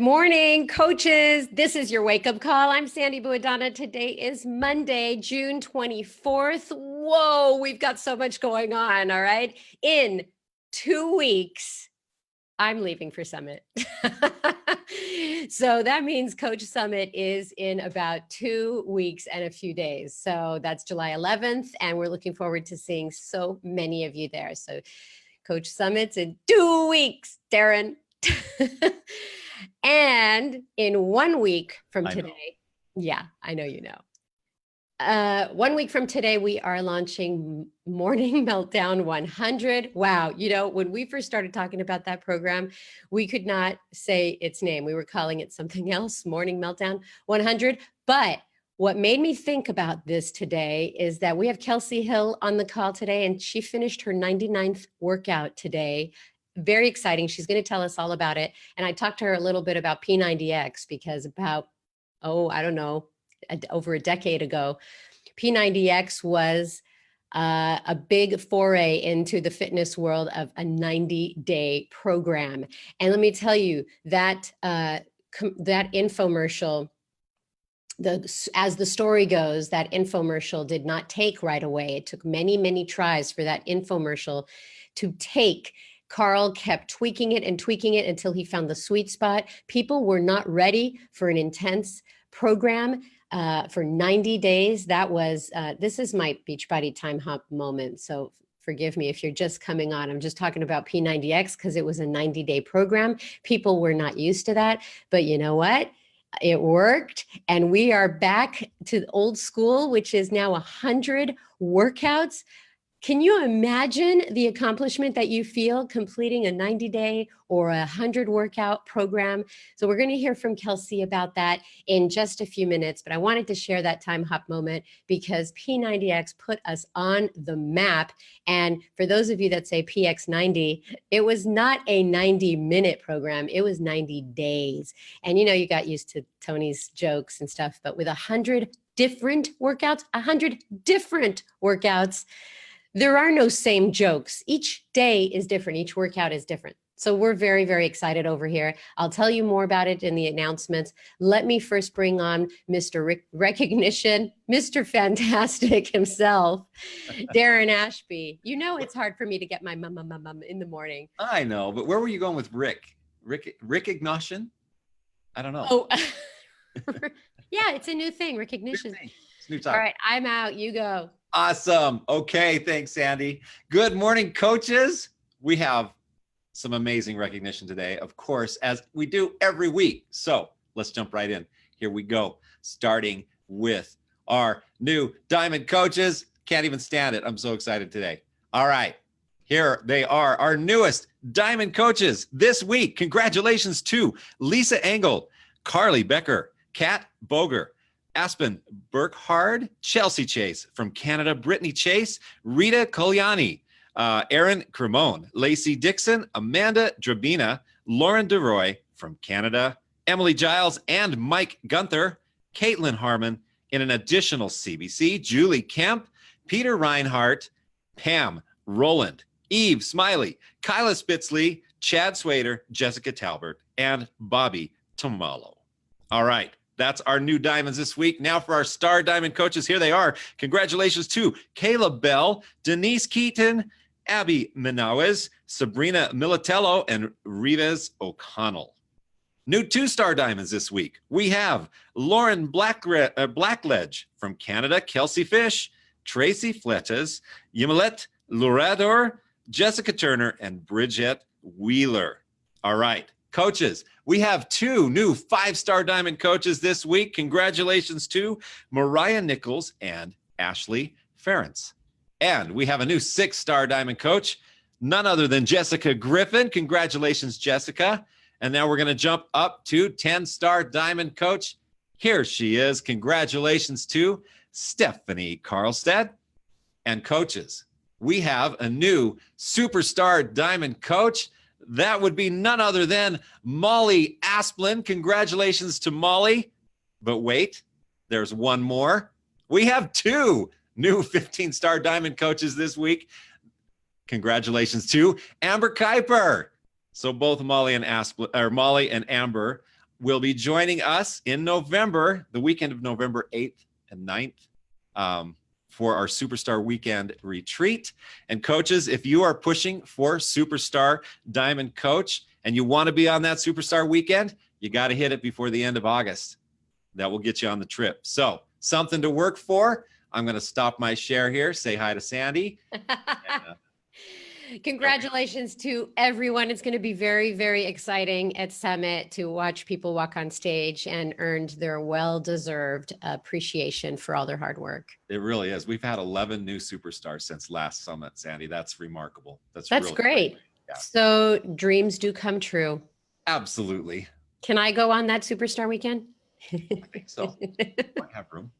morning, coaches. This is your wake-up call. I'm Sandy Buadana. Today is Monday, June 24th. Whoa, we've got so much going on, all right? In 2 weeks, I'm leaving for Summit. So that means Coach Summit is in about 2 weeks and a few days. So that's July 11th, and we're looking forward to seeing so many of you there. So Coach Summit's in 2 weeks, Darren. And in 1 week from today, I know you know. 1 week from today, we are launching Morning Meltdown 100. Wow. You know, when we first started talking about that program, we could not say its name. We were calling it something else, Morning Meltdown 100. But what made me think about this today is that we have Kelsey Hill on the call today, and she finished her 99th workout today. Very exciting. She's going to tell us all about it. And I talked to her a little bit about P90X because about, I don't know, over a decade ago, P90X was a big foray into the fitness world of a 90-day program. And let me tell you that that infomercial, as the story goes, that infomercial did not take right away. It took many, many tries for that infomercial to take. Carl kept tweaking it until he found the sweet spot. People were not ready for an intense program for 90 days. That was, this is my Beachbody time hop moment. So forgive me if you're just coming on. I'm just talking about P90X because it was a 90-day program. People were not used to that. But you know what? It worked. And we are back to the old school, which is now 100 workouts. Can you imagine the accomplishment that you feel completing a 90-day or a 100 workout program? So we're going to hear from Kelsey about that in just a few minutes, but I wanted to share that time hop moment because P90X put us on the map. And for those of you that say PX90, it was not a 90-minute program. It was 90 days. And you know, you got used to Tony's jokes and stuff, but with 100 different workouts, there are no same jokes. Each day is different. Each workout is different. So we're very, very excited over here. I'll tell you more about it in the announcements. Let me first bring on Mr. Recognition, Mr. Fantastic himself, Darren Ashby. You know it's hard for me to get my mum in the morning. I know, but where were you going with Rick? Recognition? I don't know. Oh, yeah, it's a new thing, recognition. It's new time. All right, I'm out. You go. Awesome. Okay. Thanks, Sandy. Good morning, coaches. We have some amazing recognition today, of course, as we do every week. So let's jump right in. Here we go. Starting with our new Diamond coaches. Can't even stand it. I'm so excited today. All right. Here they are, our newest Diamond coaches this week. Congratulations to Lisa Engel, Carly Becker, Kat Boger, Aspen Burkhard, Chelsea Chase from Canada, Brittany Chase, Rita Kolyani, Aaron Cremone, Lacey Dixon, Amanda Drabina, Lauren DeRoy from Canada, Emily Giles and Mike Gunther, Caitlin Harmon, in an additional CBC, Julie Kemp, Peter Reinhardt, Pam Roland, Eve Smiley, Kyla Spitzley, Chad Swader, Jessica Talbert, and Bobby Tomalo. All right. That's our new diamonds this week. Now for our star diamond coaches, here they are. Congratulations to Kayla Bell, Denise Keaton, Abby Menawes, Sabrina Militello, and Rivas O'Connell. New 2-star diamonds this week. We have Lauren Blackledge from Canada, Kelsey Fish, Tracy Fletes, Yamilet Lurador, Jessica Turner, and Bridget Wheeler. All right. Coaches, we have 2 new 5-star diamond coaches this week. Congratulations to Mariah Nichols and Ashley Ferentz. And we have a new 6-star diamond coach, none other than Jessica Griffin. Congratulations, Jessica. And now we're going to jump up to 10-star diamond coach. Here she is. Congratulations to Stephanie Carlstead. And coaches, we have a new superstar diamond coach. That would be none other than Molly Asplin. Congratulations to Molly. But wait, there's one more. We have 2 new 15-star diamond coaches this week. Congratulations to Amber Kuiper. So both Molly and Amber will be joining us in November, the weekend of November 8th and 9th, for our Superstar Weekend Retreat. And coaches, if you are pushing for Superstar Diamond Coach and you want to be on that Superstar Weekend, you got to hit it before the end of August. That will get you on the trip. So something to work for. I'm going to stop my share here, say hi to Sandy. Congratulations to everyone. It's going to be very, very exciting at Summit to watch people walk on stage and earned their well-deserved appreciation for all their hard work. It really is. We've had 11 new superstars since last Summit, Sandy. That's remarkable. That's really great. Yeah. So dreams do come true. Absolutely. Can I go on that Superstar Weekend? I think so. Might have room.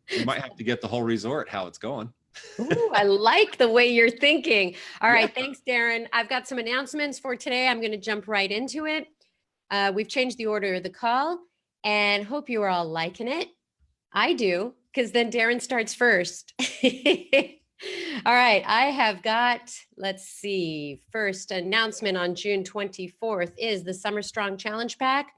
You might have to get the whole resort, how it's going. Ooh, I like the way you're thinking. All right. Thanks, Darren. I've got some announcements for today. I'm going to jump right into it. We've changed the order of the call and hope you are all liking it. I do, because then Darren starts first. All right. I have got, let's see, first announcement on June 24th is the Summer Strong Challenge Pack.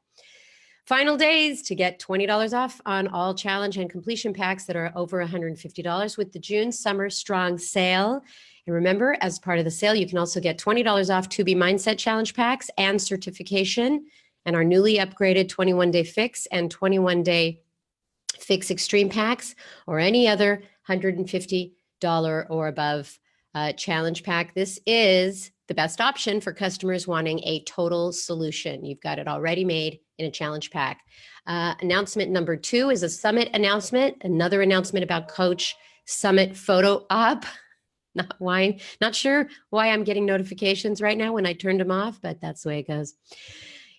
Final days to get $20 off on all challenge and completion packs that are over $150 with the June Summer Strong sale. And remember, as part of the sale, you can also get $20 off 2B Mindset Challenge packs and certification, and our newly upgraded 21-day fix and 21-day fix extreme packs, or any other $150 or above challenge pack. This is the best option for customers wanting a total solution. You've got it already made in a challenge pack. Announcement number 2 is a Summit announcement, another announcement about Coach Summit photo op. Not sure why I'm getting notifications right now when I turned them off, but that's the way it goes.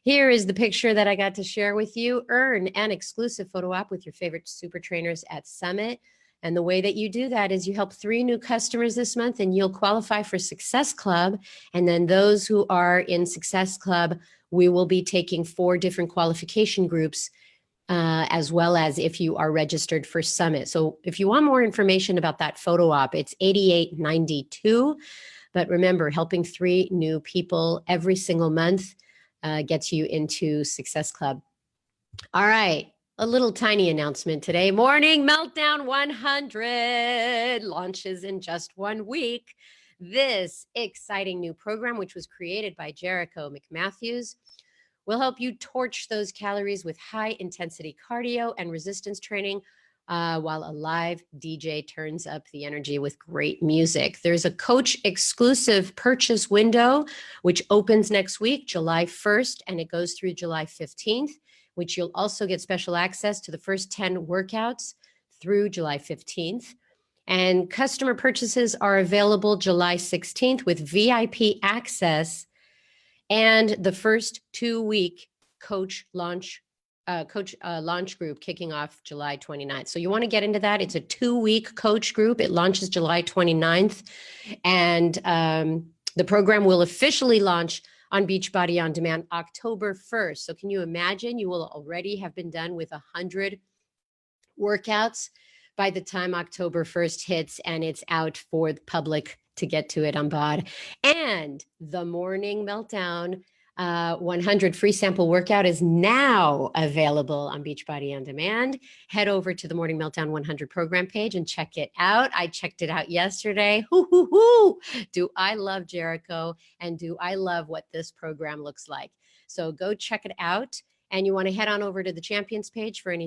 Here is the picture that I got to share with you. Earn an exclusive photo op with your favorite super trainers at Summit. And the way that you do that is you help 3 new customers this month and you'll qualify for Success Club. And then those who are in Success Club, we will be taking 4 different qualification groups, as well as if you are registered for Summit. So if you want more information about that photo op, it's $88.92. But remember, helping 3 new people every single month gets you into Success Club. All right. A little tiny announcement today. Morning Meltdown 100 launches in just 1 week. This exciting new program, which was created by Jericho McMatthews, will help you torch those calories with high intensity cardio and resistance training while a live DJ turns up the energy with great music. There's a coach exclusive purchase window, which opens next week, July 1st, and it goes through July 15th. Which you'll also get special access to the first 10 workouts through July 15th. And customer purchases are available July 16th with VIP access and the first 2-week coach launch group kicking off July 29th. So you want to get into that. It's a 2-week coach group. It launches July 29th. And the program will officially launch on Beachbody On Demand October 1st. So can you imagine? You will already have been done with 100 workouts by the time October 1st hits and it's out for the public to get to it on BOD. And the Morning Meltdown 100 free sample workout is now available on Beachbody On Demand. Head over to the Morning Meltdown 100 program page and check it out. I checked it out yesterday. Do I love Jericho, and do I love what this program looks like? So go check it out. And you want to head on over to the champions page for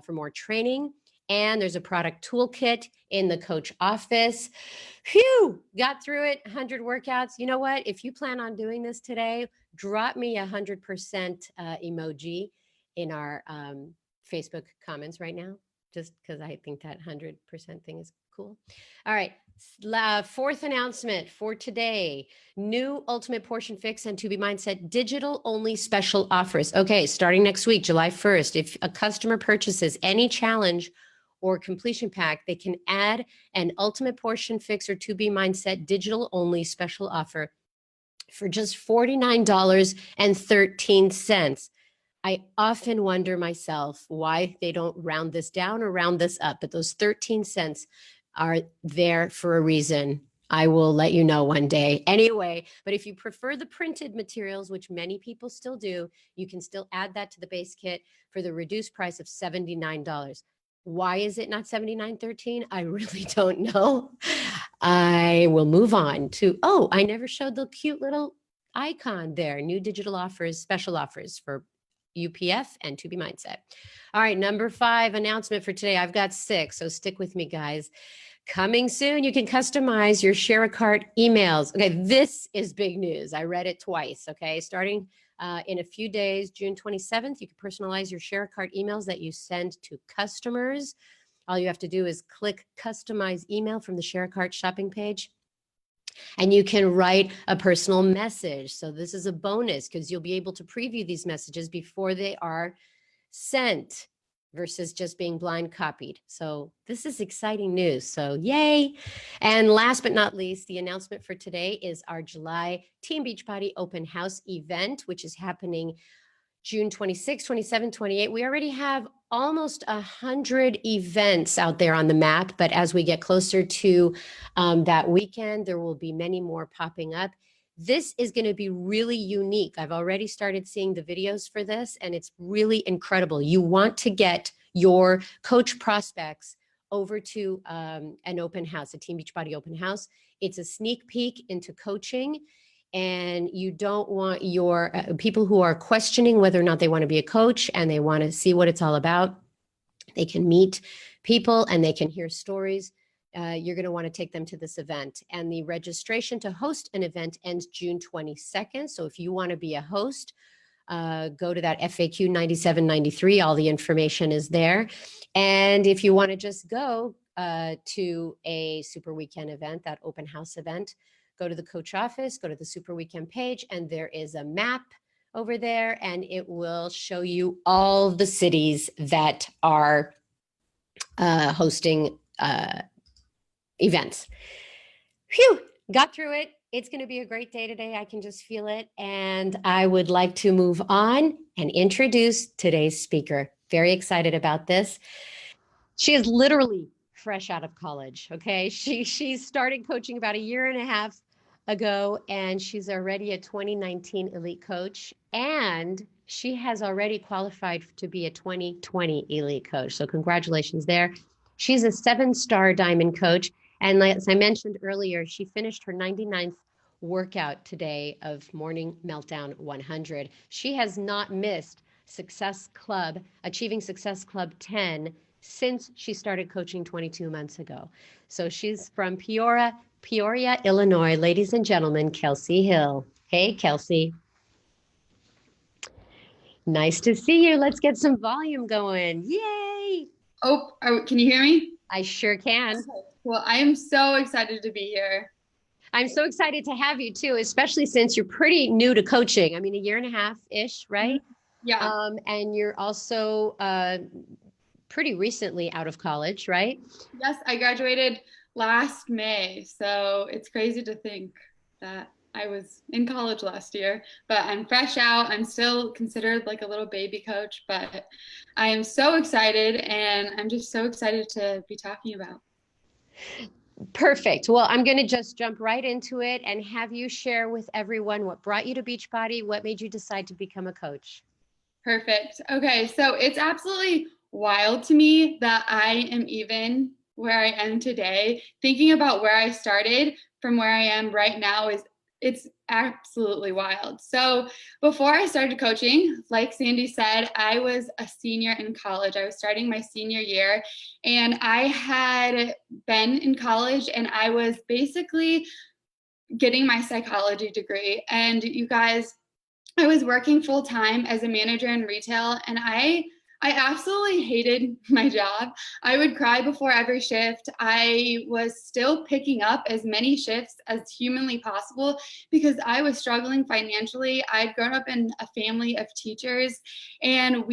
for more training. And there's a product toolkit in the coach office. Phew, got through it, 100 workouts. You know what? If you plan on doing this today, drop me 100% emoji in our Facebook comments right now, just because I think that 100% thing is cool. All right. 4th announcement for today, new Ultimate Portion Fix and 2B Mindset digital only special offers. Okay, starting next week, July 1st, if a customer purchases any challenge or completion pack, they can add an Ultimate Portion Fix or 2B Mindset digital only special offer for just $49.13. I often wonder myself why they don't round this down or round this up, but those 13 cents are there for a reason. I will let you know one day. Anyway, but if you prefer the printed materials, which many people still do, you can still add that to the base kit for the reduced price of $79. Why is it not $79.13? I really don't know. I will move on to, oh, I never showed the cute little icon there. New digital offers, special offers for UPF and To Be Mindset. All right, number 5 announcement for today. I've got 6, so stick with me, guys. Coming soon, you can customize your Share a Cart emails. Okay, this is big news. I read it twice. Okay, starting in a few days, June 27th, you can personalize your Share a Cart emails that you send to customers. All you have to do is click Customize Email from the Share a Cart shopping page, and you can write a personal message. So this is a bonus because you'll be able to preview these messages before they are sent versus just being blind copied. So this is exciting news. So yay. And last but not least, the announcement for today is our July Team Beachbody Open House event, which is happening June 26, 27, 28. We already have almost 100 events out there on the map, but as we get closer to that weekend, there will be many more popping up. This is going to be really unique. I've already started seeing the videos for this, and it's really incredible. You want to get your coach prospects over to an open house, a Team Beachbody open house. It's a sneak peek into coaching, and you don't want your people who are questioning whether or not they want to be a coach and they want to see what it's all about. They can meet people and they can hear stories. You're going to want to take them to this event. And the registration to host an event ends June 22nd. So if you want to be a host, go to that FAQ 9793. All the information is there. And if you want to just go to a super weekend event, that open house event, go to the coach office, go to the super weekend page, and there is a map over there, and it will show you all the cities that are hosting events. Phew, got through it. It's going to be a great day today. I can just feel it. And I would like to move on and introduce today's speaker. Very excited about this. She is literally fresh out of college. Okay. She started coaching about 1.5 years ago, and she's already a 2019 elite coach, and she has already qualified to be a 2020 elite coach. So congratulations there. She's a 7-star diamond coach. And as I mentioned earlier, she finished her 99th workout today of Morning Meltdown 100. She has not missed Success Club, Achieving Success Club 10 since she started coaching 22 months ago. So she's from Peoria, Illinois. Ladies and gentlemen, Kelsey Hill. Hey, Kelsey. Nice to see you. Let's get some volume going. Yay. Oh, can you hear me? I sure can. Okay. Well, I am so excited to be here. I'm so excited to have you too, especially since you're pretty new to coaching. I mean, 1.5 years-ish, right? Yeah. And you're also pretty recently out of college, right? Yes, I graduated last May. So it's crazy to think that I was in college last year, but I'm fresh out. I'm still considered like a little baby coach, but I am so excited, and I'm just so excited to be talking about. Perfect. Well, I'm going to just jump right into it and have you share with everyone what brought you to Beachbody, what made you decide to become a coach. Perfect. Okay, so it's absolutely wild to me that I am even where I am today. Thinking about where I started from where I am right now it's absolutely wild. So before I started coaching, like Sandy said, I was a senior in college. I was starting my senior year, and I had been in college, and I was basically getting my psychology degree. And you guys, I was working full time as a manager in retail, and I absolutely hated my job. I would cry before every shift. I was still picking up as many shifts as humanly possible because I was struggling financially. I'd grown up in a family of teachers, and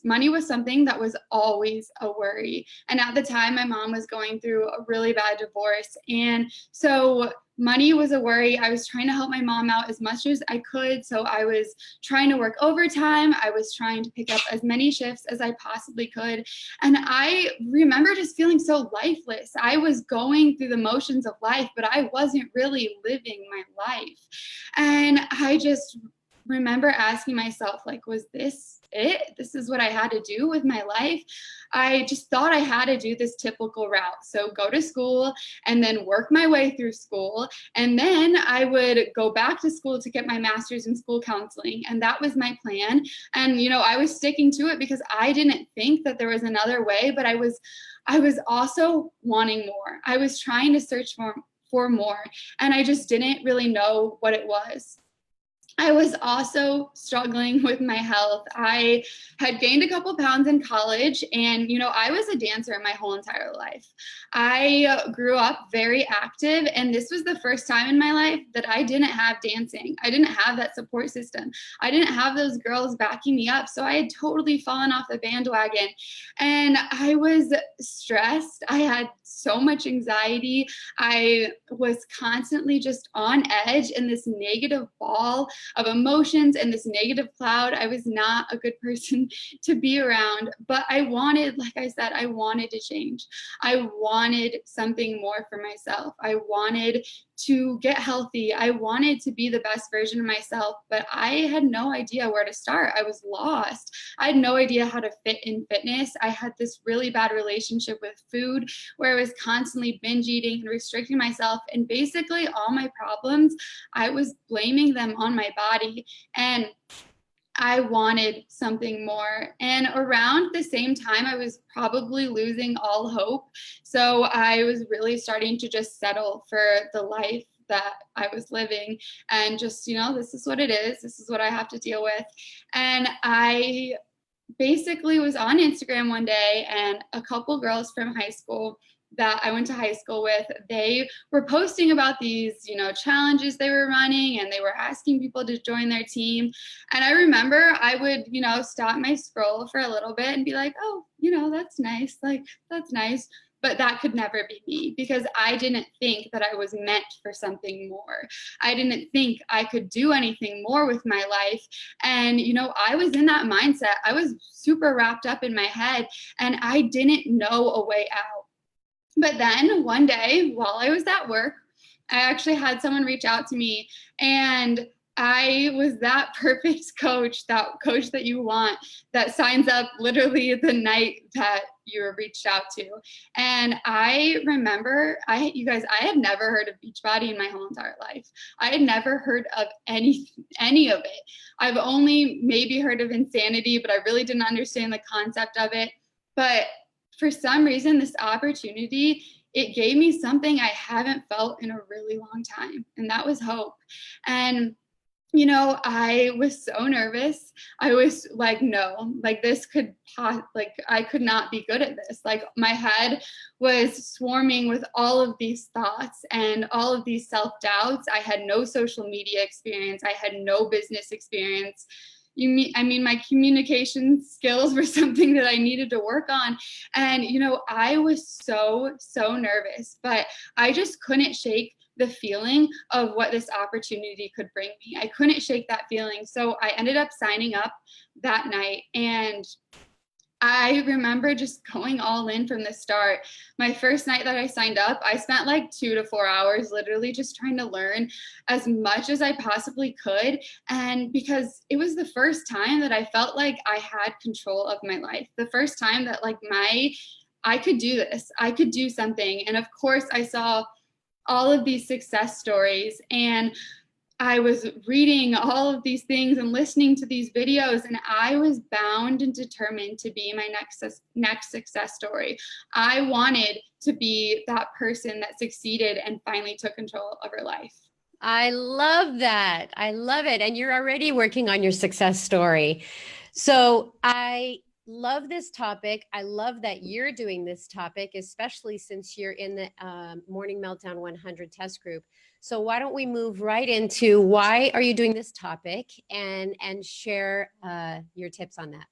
money was something that was always a worry. And at the time, my mom was going through a really bad divorce. And so money was a worry. I was trying to help my mom out as much as I could. So I was trying to work overtime. I was trying to pick up as many shifts as I possibly could. And I remember just feeling so lifeless. I was going through the motions of life, but I wasn't really living my life. And I just remember asking myself, like, was this it? This is what I had to do with my life? I just thought I had to do this typical route. So go to school and then work my way through school. And then I would go back to school to get my master's in school counseling. And that was my plan. And, you know, I was sticking to it because I didn't think that there was another way, but I was also wanting more. I was trying to search for more. And I just didn't really know what it was. I was also struggling with my health. I had gained a couple pounds in college, and, you know, I was a dancer my whole entire life. I grew up very active, and this was the first time in my life that I didn't have dancing. I didn't have that support system. I didn't have those girls backing me up. So I had totally fallen off the bandwagon, and I was stressed. I had so much anxiety. I was constantly just on edge in this negative ball of emotions and this negative cloud. I was not a good person to be around, but I wanted, like I said, I wanted to change. I wanted something more for myself. I wanted to get healthy. I wanted to be the best version of myself, but I had no idea where to start. I was lost. I had no idea how to fit in fitness. I had this really bad relationship with food where I was constantly binge eating and restricting myself. And basically all my problems, I was blaming them on my body. And I wanted something more. And around the same time, I was probably losing all hope. So I was really starting to just settle for the life that I was living and just, you know, this is what it is. This is what I have to deal with. And I basically was on Instagram one day, and a couple girls from high school that I went to high school with, they were posting about these, you know, challenges they were running, and they were asking people to join their team. And I remember I would, you know, stop my scroll for a little bit and be like, oh, you know, that's nice. Like, that's nice. But that could never be me because I didn't think that I was meant for something more. I didn't think I could do anything more with my life. And, you know, I was in that mindset. I was super wrapped up in my head, and I didn't know a way out. But then one day while I was at work, I actually had someone reach out to me, and I was that perfect coach, that coach that you want, that signs up literally the night that you were reached out to. And I remember, you guys, I had never heard of Beachbody in my whole entire life. I had never heard of any of it. I've only maybe heard of Insanity, but I really didn't understand the concept of it. But for some reason, this opportunity, it gave me something I haven't felt in a really long time, and that was hope. And, you know, I was so nervous. I was like, no, like this could, like, I could not be good at this. Like my head was swarming with all of these thoughts and all of these self-doubts. I had no social media experience. I had no business experience. I mean, my communication skills were something that I needed to work on. And, you know, I was so nervous, but I just couldn't shake the feeling of what this opportunity could bring me. I couldn't shake that feeling. So I ended up signing up that night, and I remember just going all in from the start. My first night that I signed up, I spent like 2 to 4 hours literally just trying to learn as much as I possibly could. And because it was the first time that I felt like I had control of my life, the first time that like I could do this, I could do something. And of course I saw all of these success stories, and I was reading all of these things and listening to these videos, and I was bound and determined to be my next success story. I wanted to be that person that succeeded and finally took control of her life. I love that. I love it. And you're already working on your success story. So I love this topic. I love that you're doing this topic, especially since you're in the Morning Meltdown 100 test group. So why don't we move right into why are you doing this topic and share your tips on that?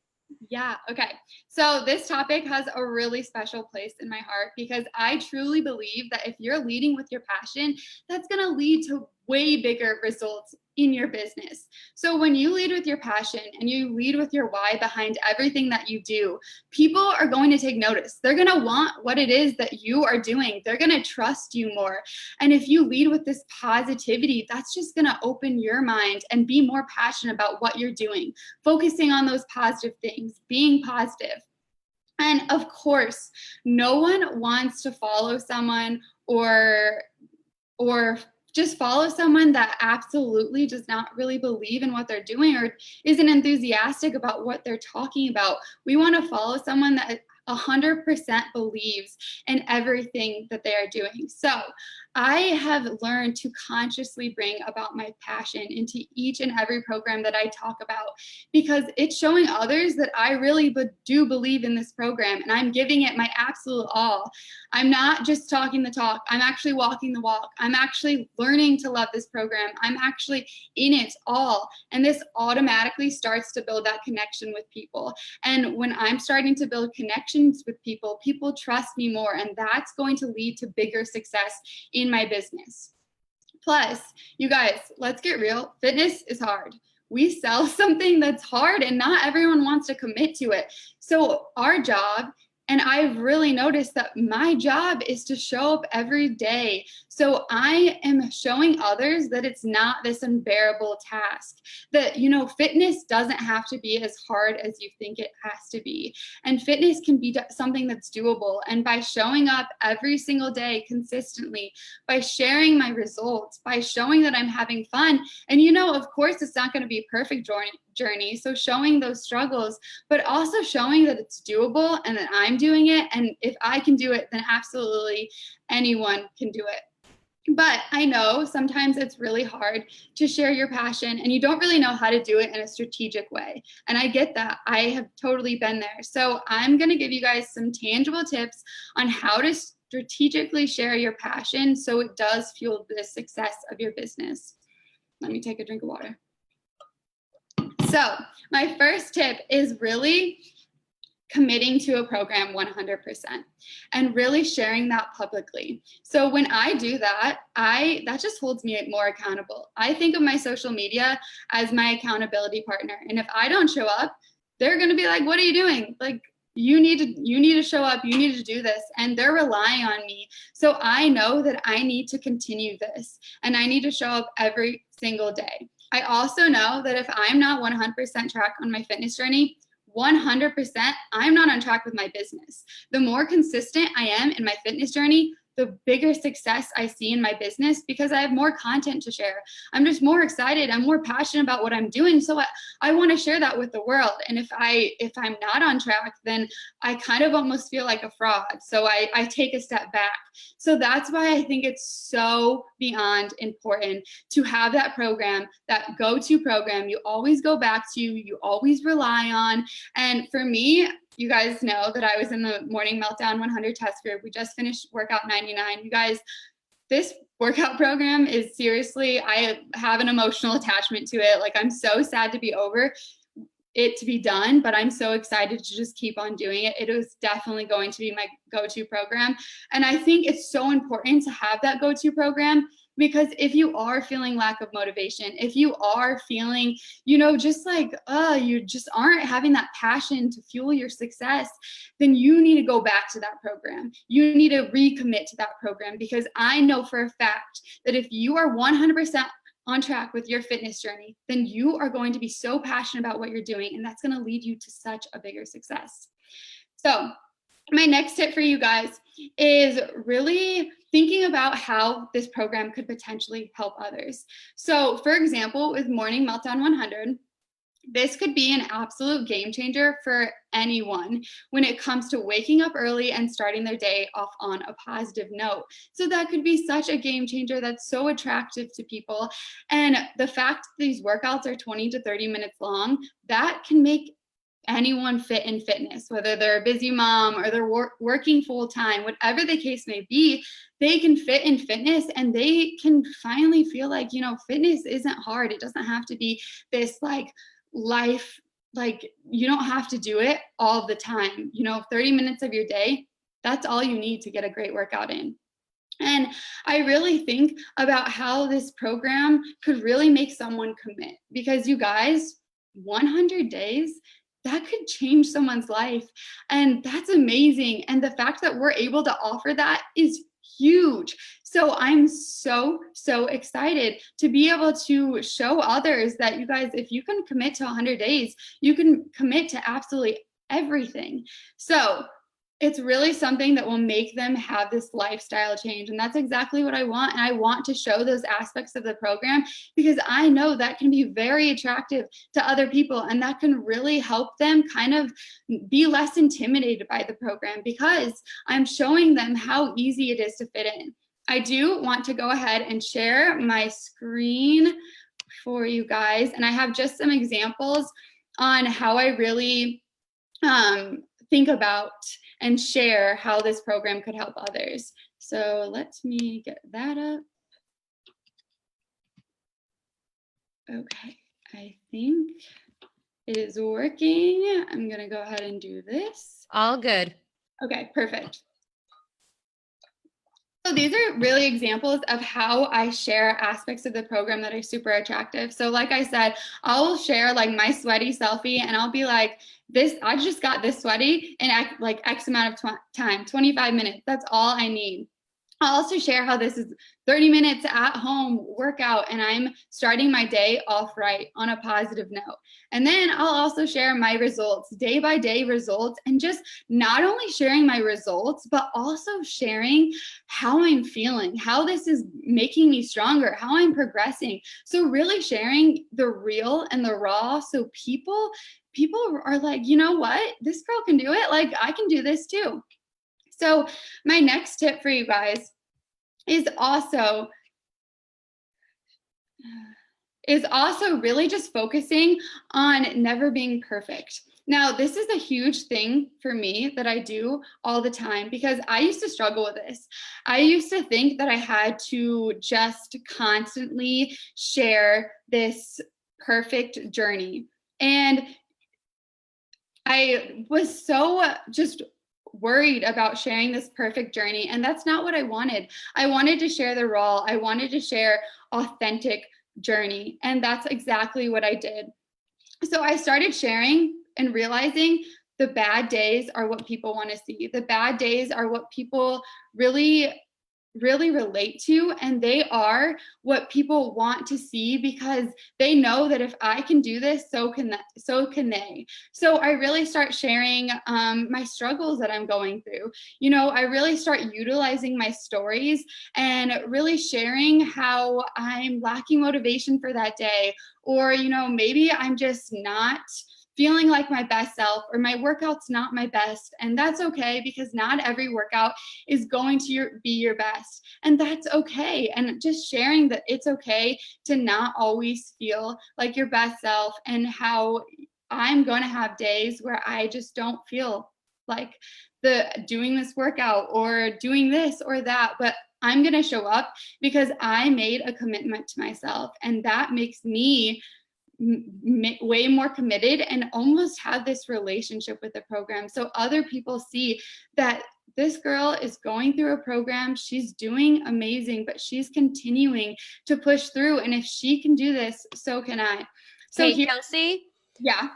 Yeah. Okay. So this topic has a really special place in my heart because I truly believe that if you're leading with your passion, that's going to lead to way bigger results in your business. So when you lead with your passion and you lead with your why behind everything that you do, people are going to take notice. They're going to want what it is that you are doing. They're going to trust you more. And if you lead with this positivity, that's just going to open your mind and be more passionate about what you're doing, focusing on those positive things, being positive. And of course, no one wants to follow someone or just follow someone that absolutely does not really believe in what they're doing or isn't enthusiastic about what they're talking about. We want to follow someone that 100% believes in everything that they are doing. So I have learned to consciously bring about my passion into each and every program that I talk about, because it's showing others that I really do believe in this program and I'm giving it my absolute all. I'm not just talking the talk. I'm actually walking the walk. I'm actually learning to love this program. I'm actually in it all. And this automatically starts to build that connection with people. And when I'm starting to build connections with people, people trust me more. And that's going to lead to bigger success in my business. Plus, you guys, let's get real. Fitness is hard. We sell something that's hard and not everyone wants to commit to it. So our job, and I've really noticed that my job is to show up every day. So I am showing others that it's not this unbearable task, that, you know, fitness doesn't have to be as hard as you think it has to be. And fitness can be something that's doable. And by showing up every single day consistently, by sharing my results, by showing that I'm having fun, and, you know, of course, it's not going to be a perfect journey. So showing those struggles, but also showing that it's doable and that I'm doing it. And if I can do it, then absolutely anyone can do it. But I know sometimes it's really hard to share your passion and you don't really know how to do it in a strategic way. And I get that. I have totally been there. So I'm going to give you guys some tangible tips on how to strategically share your passion so it does fuel the success of your business. Let me take a drink of water. So my first tip is really committing to a program 100% and really sharing that publicly. So when I do that, that just holds me more accountable. I think of my social media as my accountability partner. And if I don't show up, they're going to be like, what are you doing? Like, you need to show up, you need to do this. And they're relying on me. So I know that I need to continue this and I need to show up every single day. I also know that if I'm not 100% track on my fitness journey, 100%, I'm not on track with my business. The more consistent I am in my fitness journey, the bigger success I see in my business because I have more content to share. I'm just more excited. I'm more passionate about what I'm doing. So I want to share that with the world. And if I'm not on track, then I kind of almost feel like a fraud. So I take a step back. So that's why I think it's so beyond important to have that program, that go-to program you always go back to, you always rely on. And for me, you guys know that I was in the Morning Meltdown 100 test group. We just finished workout 99. You guys, this workout program is seriously, I have an emotional attachment to it. Like, I'm so sad to be over it, to be done, but I'm so excited to just keep on doing it. It was definitely going to be my go-to program. And I think it's so important to have that go-to program, because if you are feeling lack of motivation, if you are feeling, you know, just like, you just aren't having that passion to fuel your success, then you need to go back to that program. You need to recommit to that program, because I know for a fact that if you are 100% on track with your fitness journey, then you are going to be so passionate about what you're doing, and that's going to lead you to such a bigger success. So my next tip for you guys is really thinking about how this program could potentially help others. So for example, with Morning Meltdown 100, this could be an absolute game changer for anyone when it comes to waking up early and starting their day off on a positive note. So that could be such a game changer that's so attractive to people. And the fact that these workouts are 20 to 30 minutes long, that can make anyone fit in fitness, whether they're a busy mom or they're working full time, whatever the case may be, they can fit in fitness and they can finally feel like, you know, fitness isn't hard. It doesn't have to be this like life like, you don't have to do it all the time. 30 minutes of your day, that's all you need to get a great workout in. And I really think about how this program could really make someone commit, because you guys, 100 days, that could change someone's life. And that's amazing. And the fact that we're able to offer that is huge. So I'm so excited to be able to show others that you guys, if you can commit to 100 days, you can commit to absolutely everything. So it's really something that will make them have this lifestyle change. And that's exactly what I want. And I want to show those aspects of the program because I know that can be very attractive to other people. And that can really help them kind of be less intimidated by the program because I'm showing them how easy it is to fit in. I do want to go ahead and share my screen for you guys. And I have just some examples on how I really think about and share how this program could help others. So let me get that up. Okay, I think it is working. I'm gonna go ahead and do this. All good. Okay, perfect. So these are really examples of how I share aspects of the program that are super attractive. So like I said, I'll share like my sweaty selfie and I'll be like, I just got this sweaty in like X amount of time, 25 minutes. That's all I need. I'll also share how this is 30 minutes at home workout and I'm starting my day off right on a positive note. And then I'll also share my results, day by day results, and just not only sharing my results, but also sharing how I'm feeling, how this is making me stronger, how I'm progressing. So really sharing the real and the raw. So people are like, you know what, this girl can do it. Like I can do this too. So my next tip for you guys is also really just focusing on never being perfect. Now, this is a huge thing for me that I do all the time because I used to struggle with this. I used to think that I had to just constantly share this perfect journey. And I was so just worried about sharing this perfect journey. And that's not what I wanted. I wanted to share the raw. I wanted to share authentic journey. And that's exactly what I did. So I started sharing and realizing the bad days are what people want to see. The bad days are what people really relate to, and they are what people want to see because they know that if I can do this, so can they. So I really start sharing my struggles that I'm going through. I really start utilizing my stories and really sharing how I'm lacking motivation for that day, or maybe I'm just not feeling like my best self, or my workout's not my best. And that's okay because not every workout is going to be your best. And that's okay. And just sharing that it's okay to not always feel like your best self, and how I'm going to have days where I just don't feel like doing this workout or doing this or that, but I'm going to show up because I made a commitment to myself. And that makes me way more committed and almost have this relationship with the program. So other people see that this girl is going through a program, she's doing amazing, but she's continuing to push through. And if she can do this, so can I. So hey, Kelsey? Yeah.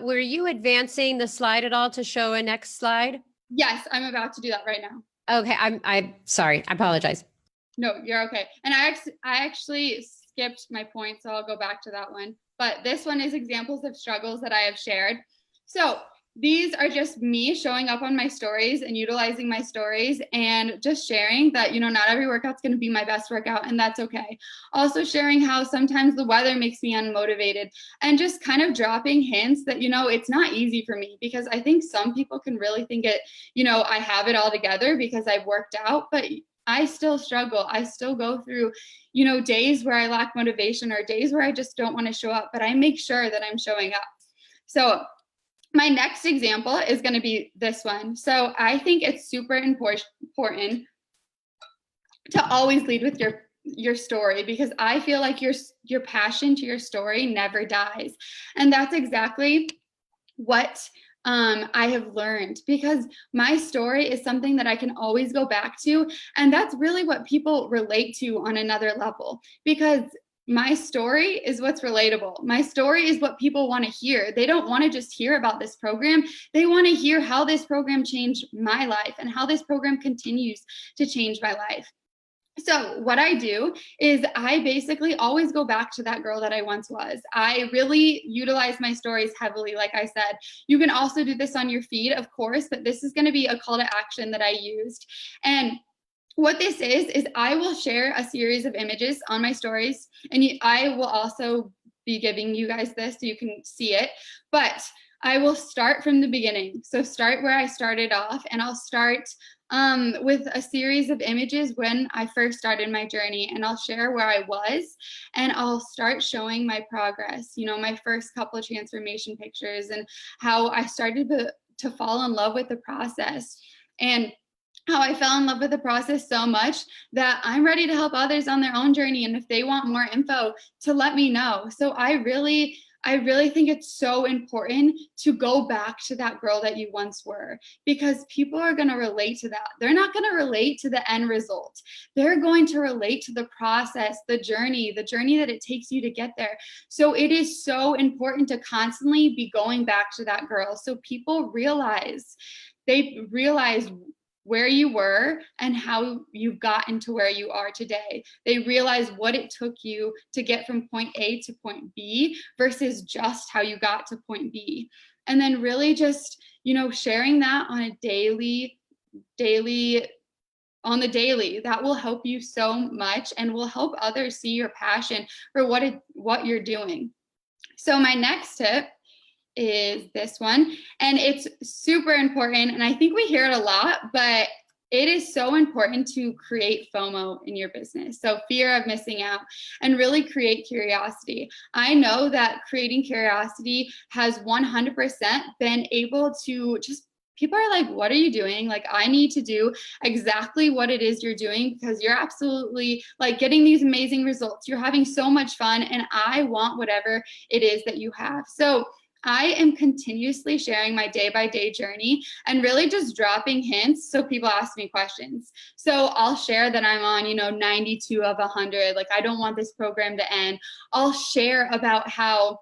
Were you advancing the slide at all to show a next slide? Yes, I'm about to do that right now. Okay, I'm sorry. I apologize. No, you're okay. And I actually skipped my point, so I'll go back to that one. But this one is examples of struggles that I have shared. So these are just me showing up on my stories and utilizing my stories and just sharing that, not every workout's going to be my best workout, and that's okay. Also sharing how sometimes the weather makes me unmotivated, and just kind of dropping hints that, it's not easy for me, because I think some people can really think it, I have it all together because I've worked out, but I still struggle. I still go through, days where I lack motivation or days where I just don't want to show up, but I make sure that I'm showing up. So my next example is going to be this one. So I think it's super important to always lead with your story, because I feel like your passion to your story never dies. And that's exactly what I have learned, because my story is something that I can always go back to. And that's really what people relate to on another level, because my story is what's relatable. My story is what people want to hear. They don't want to just hear about this program. They want to hear how this program changed my life and how this program continues to change my life. So what I do is I basically always go back to that girl that I once was. I really utilize my stories heavily. Like I said, you can also do this on your feed, of course, but this is going to be a call to action that I used. And what this is I will share a series of images on my stories, and I will also be giving you guys this so you can see it, but I will start from the beginning. So start where I started off, and I'll start with a series of images when I first started my journey, and I'll share where I was, and I'll start showing my progress, you know, my first couple of transformation pictures and how I started to fall in love with the process, and how I fell in love with the process so much that I'm ready to help others on their own journey. And if they want more info, to let me know. So I really think it's so important to go back to that girl that you once were, because people are going to relate to that. They're not going to relate to the end result. They're going to relate to the process, the journey that it takes you to get there. So it is so important to constantly be going back to that girl, so people realize where you were and how you've gotten to where you are today. They realize what it took you to get from point A to point B versus just how you got to point B. And then really just, you know, sharing that on a daily, that will help you so much and will help others see your passion for what you're doing. So my next tip is this one, and it's super important, and I think we hear it a lot, but it is so important to create FOMO in your business. So fear of missing out, and really create curiosity. I know that creating curiosity has 100% been able to just, people are like, what are you doing? Like, I need to do exactly what it is you're doing, because you're absolutely like getting these amazing results. You're having so much fun, and I want whatever it is that you have. So I am continuously sharing my day-by-day journey and really just dropping hints so people ask me questions. So I'll share that I'm on, 92 of 100. Like, I don't want this program to end. I'll share about how,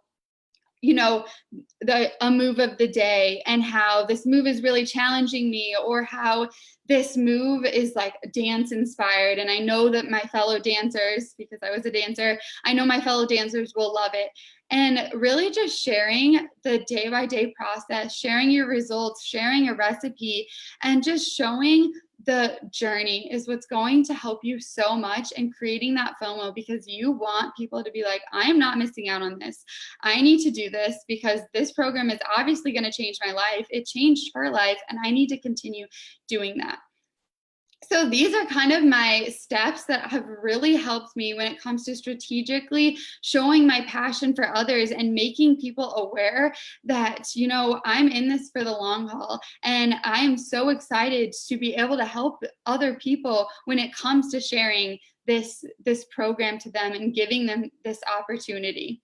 a move of the day and how this move is really challenging me, or how this move is like dance inspired. And I know that my fellow dancers, because I was a dancer, I know my fellow dancers will love it. And really just sharing the day-by-day process, sharing your results, sharing a recipe, and just showing the journey is what's going to help you so much in creating that FOMO, because you want people to be like, I am not missing out on this. I need to do this because this program is obviously going to change my life. It changed her life, and I need to continue doing that. So these are kind of my steps that have really helped me when it comes to strategically showing my passion for others and making people aware that, I'm in this for the long haul. And I am so excited to be able to help other people when it comes to sharing this program to them and giving them this opportunity.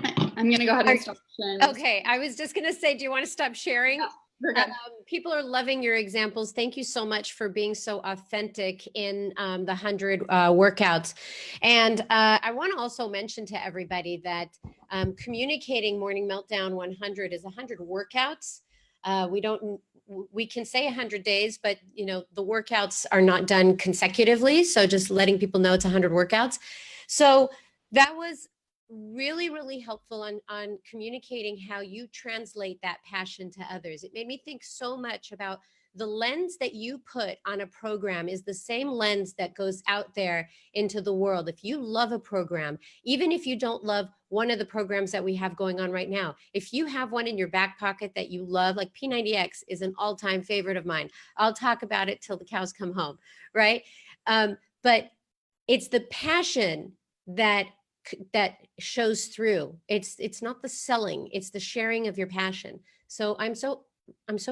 I'm going to go ahead and stop sharing. Okay, I was just going to say, do you want to stop sharing? Yeah. People are loving your examples. Thank you so much for being so authentic in the 100 workouts. And I want to also mention to everybody that communicating Morning Meltdown 100 is 100 workouts. We can say 100 days, but the workouts are not done consecutively. So just letting people know it's 100 workouts. So that was really, really helpful on communicating how you translate that passion to others. It made me think so much about the lens that you put on a program is the same lens that goes out there into the world. If you love a program, even if you don't love one of the programs that we have going on right now, if you have one in your back pocket that you love, like P90X is an all-time favorite of mine. I'll talk about it till the cows come home, right? But it's the passion that shows through. It's not the selling, it's the sharing of your passion. So I'm so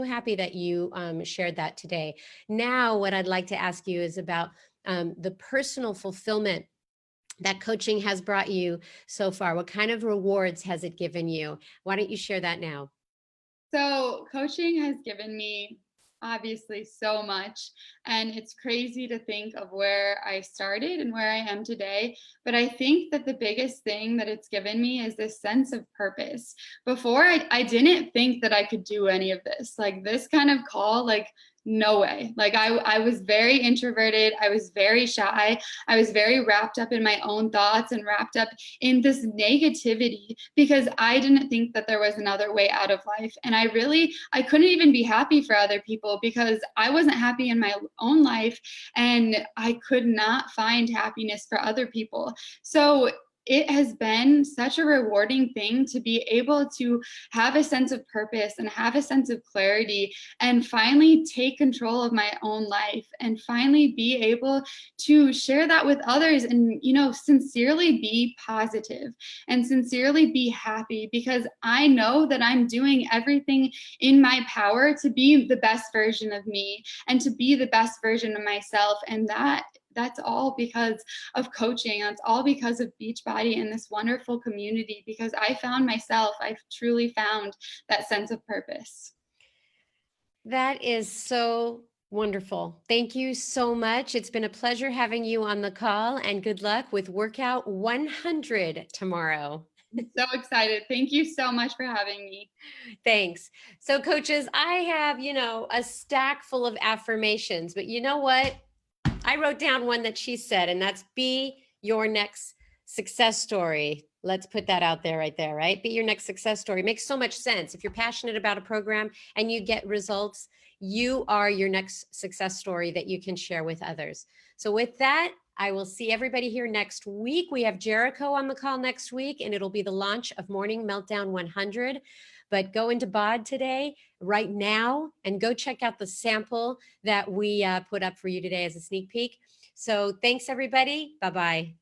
happy that you shared that today. Now, what I'd like to ask you is about the personal fulfillment that coaching has brought you so far? What kind of rewards has it given you? Why don't you share that now? So, coaching has given me obviously so much, and it's crazy to think of where I started and where I am today. But I think that the biggest thing that it's given me is this sense of purpose. Before, I didn't think that I could do any of this, like this kind of call, like, no way. Like, I was very introverted, I was very shy, I was very wrapped up in my own thoughts and wrapped up in this negativity because I didn't think that there was another way out of life. And I couldn't even be happy for other people because I wasn't happy in my own life and I could not find happiness for other people. So it has been such a rewarding thing to be able to have a sense of purpose and have a sense of clarity and finally take control of my own life and finally be able to share that with others and, sincerely be positive and sincerely be happy because I know that I'm doing everything in my power to be the best version of me and to be the best version of myself. And that's all because of coaching. That's all because of Beachbody and this wonderful community because I found myself. I've truly found that sense of purpose. That is so wonderful. Thank you so much. It's been a pleasure having you on the call, and good luck with workout 100 tomorrow. So excited. Thank you so much for having me. Thanks. So coaches, I have, a stack full of affirmations, but you know what? I wrote down one that she said, and that's be your next success story. Let's put that out there right there, right? Be your next success story. Makes so much sense. If you're passionate about a program and you get results, you are your next success story that you can share with others. So with that, I will see everybody here next week. We have Jericho on the call next week, and it'll be the launch of Morning Meltdown 100. But go into BOD today, right now, and go check out the sample that we put up for you today as a sneak peek. So thanks, everybody. Bye-bye.